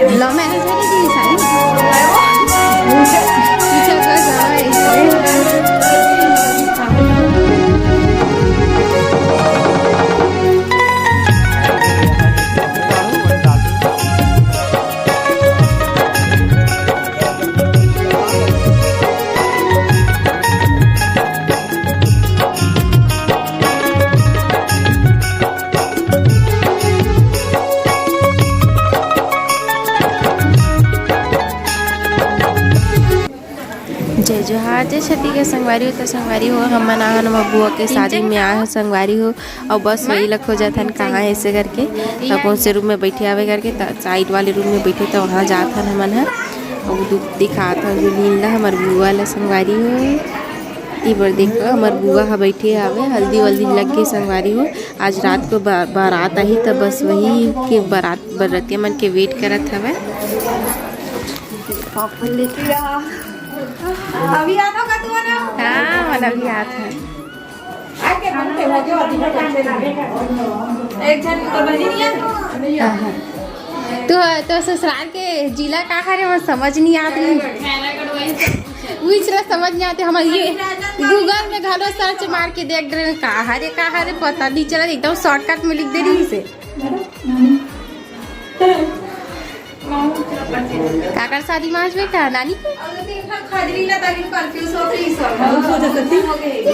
Love marriage है की सारी पीछे का समय जय जोहार जय छठी के संगवारी हो तो संगवारी हो हम आन बुआ के शादी में आए हो संगवारी हो और बस वही लग हो जाथन कहाँ ऐसे करके तो कौन से रूम में बैठे आवे करके साइड वाले रूम में बैठे तो वहाँ जाथन हमन है और दिखात हन जो लीला हमार बुआ ला संगवारी हो बार देखो हमार बुआ हा बैठे आवे हल्दी वल्दी लग के संगवारी हो आज रात को बारात आई तो बस वही के बरातिया मन के वेट करत हवे अभी आता का तू ना हाँ वाला भी आता है आके बनते हो जो अधिक एक जन तो बनी नहीं है तो ससुराल के जिला का हरे मैं समझ नहीं आती विचरा समझ नहीं आते हम ये गूगल में घरो सर्च मार के देख रहे का हरे पता नहीं चला एकदम शॉर्टकट में लिख दे रही से काकर शादी में आज बेटा नानी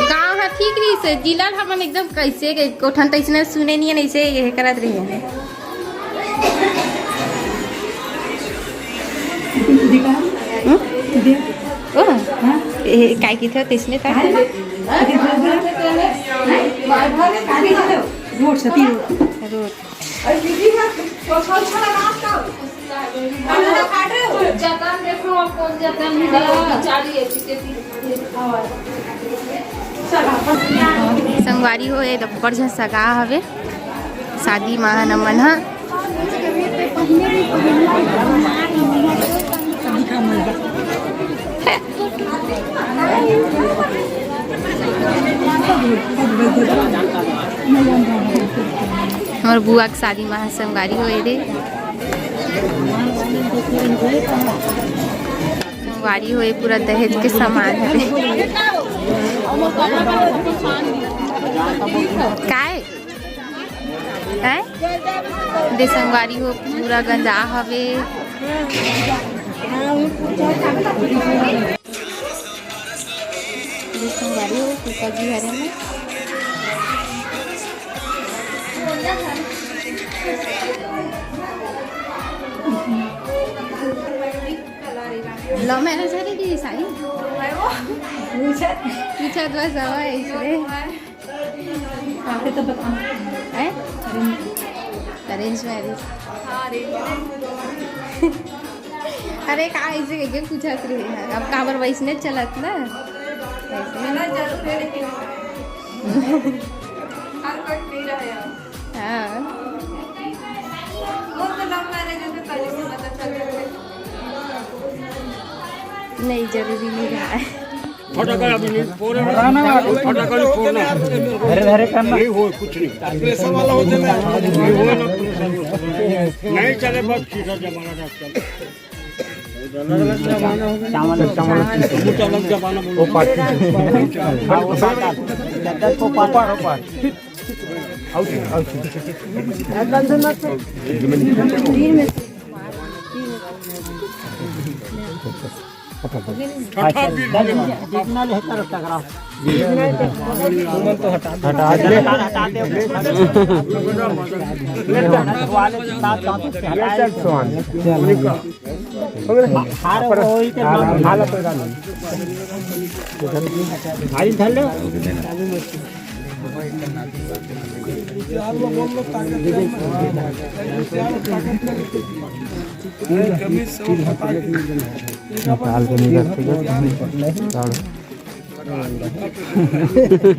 गाँव है ठीक रही से जिला हम एकदम कैसे कोठन तैसने सुने नहीं है ऐसे ये करत रही है काय की थे तैसने था रोड सती रोड संगवारी हो ये बड़ झन सगा हवे शादी माह नमन हा हमार बुआ के शादी माह संगवारी हो रे संगवारी हो पूरा दहेज के सामान है काय दे संगवारी हो पूरा गंजा हवे संगवारी हो पिताजी हरे में लव मैरिज है की सारी पूछा तो समय इसलिए तो बता है अरेंज मैरिज अरे का ऐसे के पूछा रहे अब काबर वैसने चलत ना हाँ नहीं जरूरी नहीं रहा है धरे करना कुछ नहीं चले बस खींचा जमाना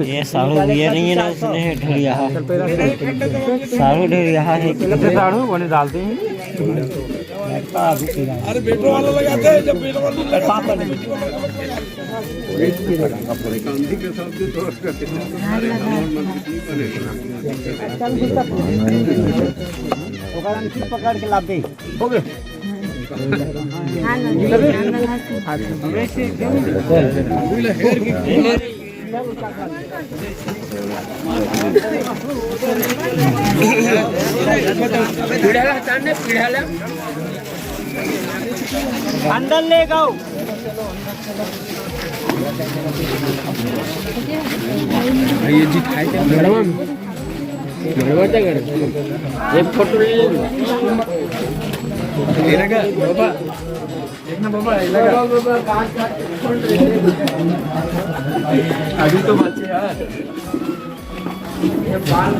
ये साड़ू ये नहीं है ना उसने ढेरिया साड़ू ढेरिया है साड़ू बने डालते हैं अरे बेटो वाला लगाते हैं जब बेटो वाला पकड़ के लाते हो गए अंदर ले जाओ। ये जी खाए थे गड़वा में एक फोटो ले ले लगा बाबा देखना बाबा लगा अभी तो बच्चे यार ये बाल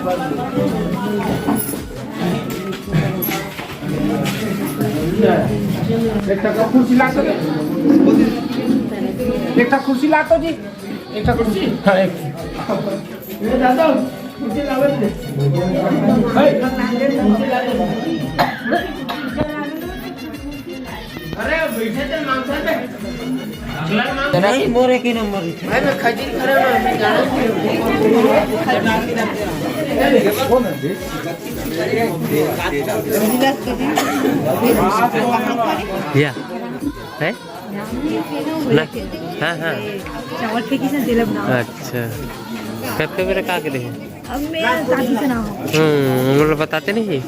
एक कुर्सी ला एक कुर्सी ला तो जी एक कुर्सी हाँ एक ये दादा कुर्सी लावे थे अरे बैठे थे मांगसा पे नहीं मोरे की नंबर भाई मैं खजीर खड़ा हूं मैं गाना या है ना हाँ हाँ चावल फेंकी से दिल बना अच्छा कब कब मेरा का करे अब मैं दादी से ना हूं हम लोग बताते नहीं।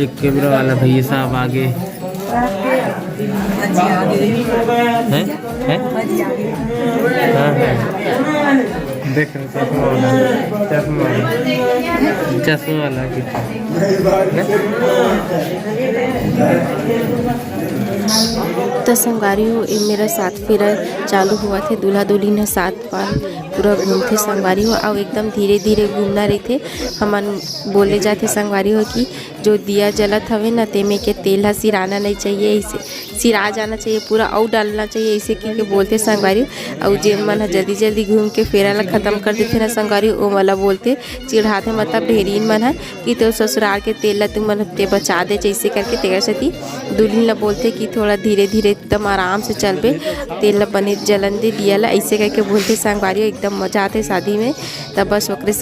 एक कैमरा वाला भैया साहब आगे हैं हैं हाँ देख रहे चश्मा वाला तो संगवारी हो मेरा साथ फेरा चालू हुआ थे। दूल्हा दुल्हन साथ बार पूरा घूमते संगवारी हो और एकदम धीरे धीरे घूमना रही थे। हमन बोले जाते संगवारी हो कि जो दिया जलत हवे ना तेमे के तेल हा सिराना नहीं चाहिए, इसे सिरा जाना चाहिए पूरा और डालना चाहिए ऐसे करके बोलते संगवारी। और जे मन जल्दी जल्दी घूम के फेरा ला ख़त्म कर देते ना संगवारी ओ वाला बोलते चिढ़ाते मतलब ढेरीन मन है कि तो ससुराल के तेल ला तुम मन ते बचा दे जैसे करके तेरा सती दुल्हन ला बोलते कि थोड़ा धीरे धीरे एकदम आराम से चलबे तेल ला बने जलन दे दिया ला ऐसे करके बोलते संगवारी। एकदम मजा आते शादी में तब बस ओकरे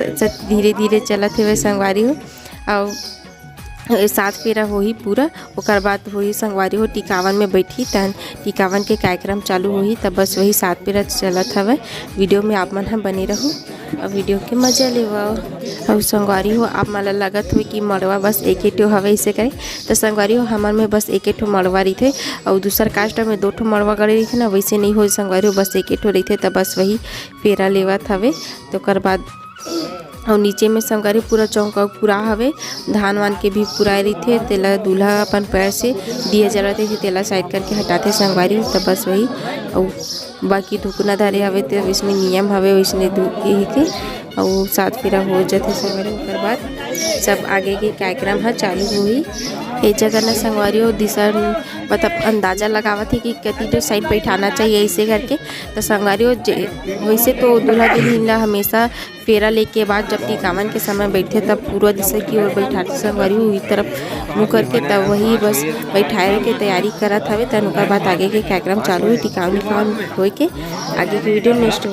धीरे धीरे चलत हुए संगवारी हो। और साथ फेरा हो ही पूरा ओकर बाद हो ही संगवारी हो टिकावन में बैठी तहन टिकावन के कार्यक्रम चालू हो ही तब बस वही साथ फेरा चलत हवे। वीडियो में आप मन ह बने रहो और वीडियो के मजा लेवाओ। और संगवारी हो आप मन लगत हुई कि मड़वा बस एक ठो हवे ऐसे करे तो संगवारी हो हमार में बस एक ठो मड़वा रही थे और दूसर कास्ट में 2 ठो मड़वा करे रही थे ना वैसे नहीं हो संगवारी हो बस एक ठो रही थे तब बस वही फेरा लेवत हवे। तो ओकर बाद और नीचे में संगवारी पूरा चौका पूरा हवे धान वान के भी पुराए रही थे तेला दूल्हा अपन पैर से दिए जलाते थे तेला साइड करके हटाते संगवारी। तब बस वही और बाकी धुकना धारे हवे तो इसमें नियम हवे वैसने के और साथ फेरा हो जाते संगवारी। ओकर बाद सब आगे के कार्यक्रम है चालू हुई। ए जगह ना संगवारी हो दिशा मतलब अंदाज़ा लगावत थी कि कितनी साइड बैठाना चाहिए ऐसे करके। तो संगवारी हो वैसे तो दूल्हा दुल्हन ला हमेशा फेरा लेके बाद जब टिकावन के समय बैठे तब पूरा दिशा की ओर बैठाते संगवारी हो हुई तरफ मुँह करके तब वही बस बैठाए के तैयारी करत हवे। तब ओकर बाद आगे के कार्यक्रम चालू हुई टिकावन हो के आगे की वीडियो नेक्स्ट